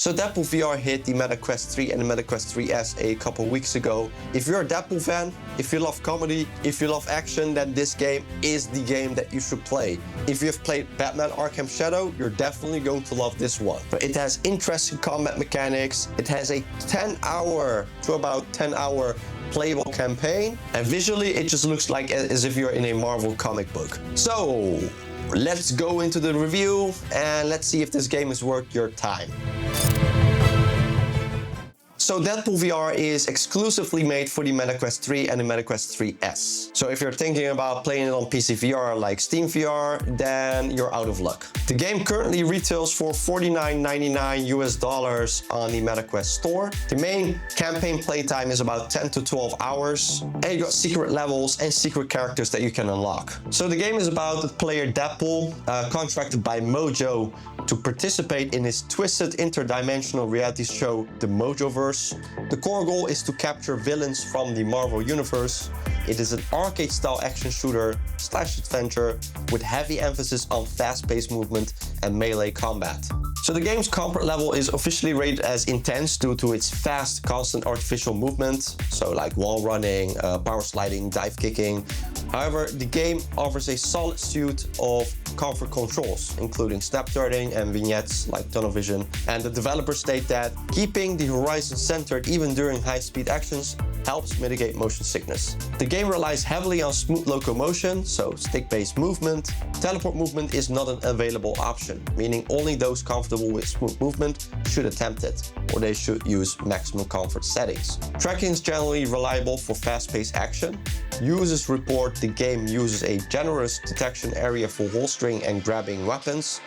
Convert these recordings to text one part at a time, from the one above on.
So Deadpool VR hit the Meta Quest 3 and the Meta Quest 3S a couple weeks ago. If you're a Deadpool fan, if you love comedy, if you love action, then this game is the game that you should play. If you have played Batman Arkham Shadow, you're definitely going to love this one. But it has interesting combat mechanics, it has a 10-hour to about 10-hour playable campaign, and visually it just looks like as if you're in a Marvel comic book. So let's go into the review and let's see if this game is worth your time. So Deadpool VR is exclusively made for the Meta Quest 3 and the Meta Quest 3S. So if you're thinking about playing it on PC VR like Steam VR, then you're out of luck. The game currently retails for $49.99 US on the Meta Quest store. The main campaign playtime is about 10 to 12 hours, and you got secret levels and secret characters that you can unlock. So the game is about the player Deadpool, contracted by Mojo to participate in his twisted interdimensional reality show, The Mojoverse. The core goal is to capture villains from the Marvel Universe. It is an arcade-style action shooter/adventure with heavy emphasis on fast-paced movement and melee combat. So the game's comfort level is officially rated as intense due to its fast, constant artificial movement, so like wall running, power sliding, dive kicking. However, the game offers a solid suite of comfort controls, including snap turning and vignettes like tunnel vision. And the developers state that keeping the horizon centered even during high-speed actions helps mitigate motion sickness. The game relies heavily on smooth locomotion, so stick-based movement. Teleport movement is not an available option, meaning only those comfortable with smooth movement should attempt it, or they should use maximum comfort settings. Tracking is generally reliable for fast-paced action. Users report the game uses a generous detection area for holstering and grabbing weapons,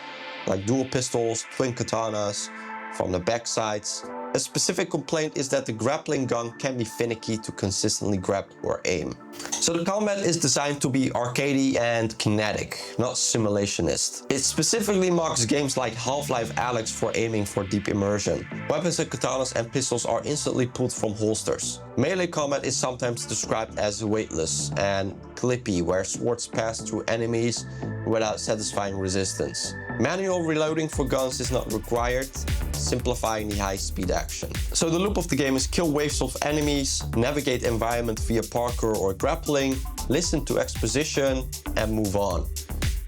like dual pistols, twin katanas from the back sides. A specific complaint is that the grappling gun can be finicky to consistently grab or aim. So the combat is designed to be arcadey and kinetic, not simulationist. It specifically mocks games like Half-Life Alyx for aiming for deep immersion. Weapons and katanas and pistols are instantly pulled from holsters. Melee combat is sometimes described as weightless and clippy, where swords pass through enemies without satisfying resistance. Manual reloading for guns is not required, simplifying the high-speed action. So the loop of the game is kill waves of enemies, navigate environment via parkour or grappling, listen to exposition, and move on.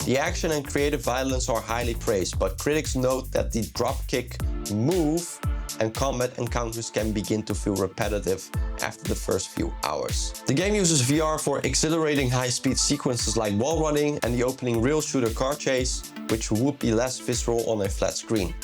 The action and creative violence are highly praised, but critics note that the dropkick move and combat encounters can begin to feel repetitive after the first few hours. The game uses VR for exhilarating high-speed sequences like wall running and the opening rail shooter car chase, which would be less visceral on a flat screen.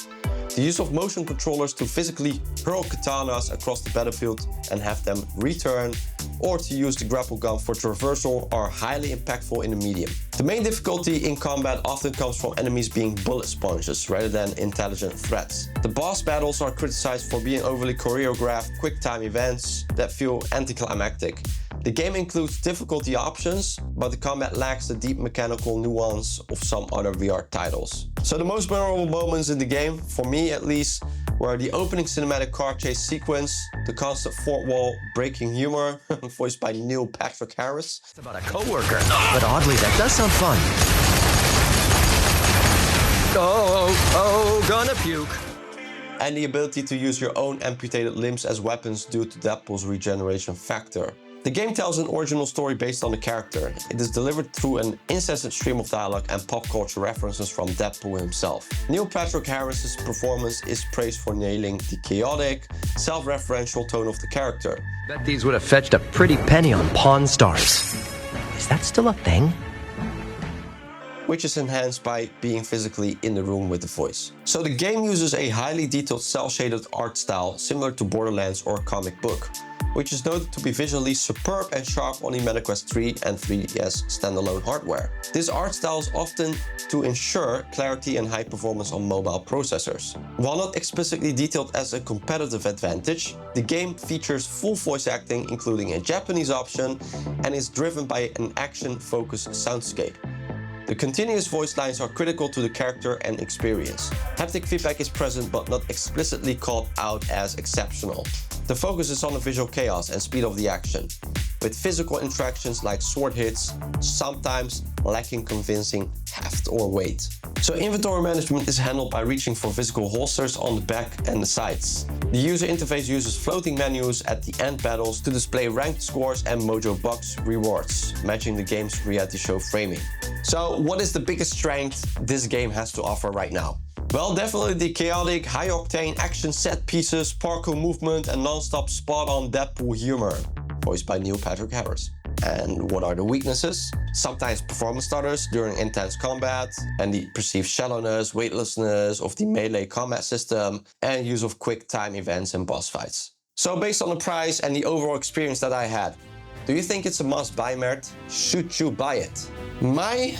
The use of motion controllers to physically hurl katanas across the battlefield and have them return, or to use the grapple gun for traversal, are highly impactful in the medium. The main difficulty in combat often comes from enemies being bullet sponges rather than intelligent threats. The boss battles are criticized for being overly choreographed, quick-time events that feel anticlimactic. The game includes difficulty options, but the combat lacks the deep mechanical nuance of some other VR titles. So the most memorable moments in the game, for me at least, were the opening cinematic car chase sequence, the constant fourth wall breaking humor, voiced by Neil Patrick Harris. It's about a coworker, but oddly that does sound fun. Oh, gonna puke. And the ability to use your own amputated limbs as weapons due to Deadpool's regeneration factor. The game tells an original story based on the character. It is delivered through an incessant stream of dialogue and pop culture references from Deadpool himself. Neil Patrick Harris's performance is praised for nailing the chaotic, self-referential tone of the character. Bet these would have fetched a pretty penny on Pawn Stars. Is that still a thing? Which is enhanced by being physically in the room with the voice. So the game uses a highly detailed cel-shaded art style similar to Borderlands or a comic book, which is noted to be visually superb and sharp on the Meta Quest 3 and 3DS standalone hardware. This art style is often to ensure clarity and high performance on mobile processors. While not explicitly detailed as a competitive advantage, the game features full voice acting, including a Japanese option, and is driven by an action-focused soundscape. The continuous voice lines are critical to the character and experience. Haptic feedback is present but not explicitly called out as exceptional. The focus is on the visual chaos and speed of the action, with physical interactions like sword hits sometimes lacking convincing heft or weight. So inventory management is handled by reaching for physical holsters on the back and the sides. The user interface uses floating menus at the end battles to display ranked scores and Mojo Box rewards, matching the game's reality show framing. So what is the biggest strength this game has to offer right now? Well, definitely the chaotic, high-octane action set pieces, parkour movement and non-stop spot-on Deadpool humor, voiced by Neil Patrick Harris. And what are the weaknesses? Sometimes performance stutters during intense combat, and the perceived shallowness, weightlessness of the melee combat system, and use of quick time events and boss fights. So based on the price and the overall experience that I had, do you think it's a must-buy, Mert? Should you buy it? My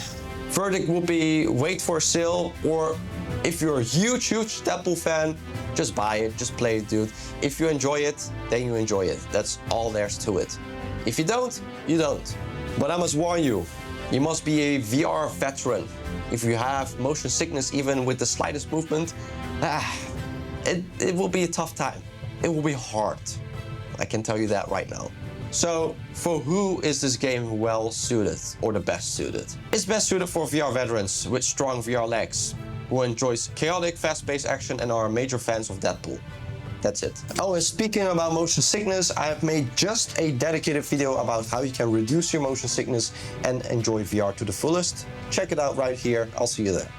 verdict would be wait for a sale, or if you're a huge Deadpool fan, just buy it, just play it, dude. If you enjoy it, then you enjoy it. That's all there's to it. If you don't, you don't. But I must warn you, you must be a VR veteran. If you have motion sickness even with the slightest movement, it will be a tough time. It will be hard. I can tell you that right now. So, for who is this game well suited, or the best suited? It's best suited for VR veterans with strong VR legs, who enjoys chaotic, fast-paced action and are major fans of Deadpool. That's it. Oh, and speaking about motion sickness, I have made just a dedicated video about how you can reduce your motion sickness and enjoy VR to the fullest. Check it out right here. I'll see you there.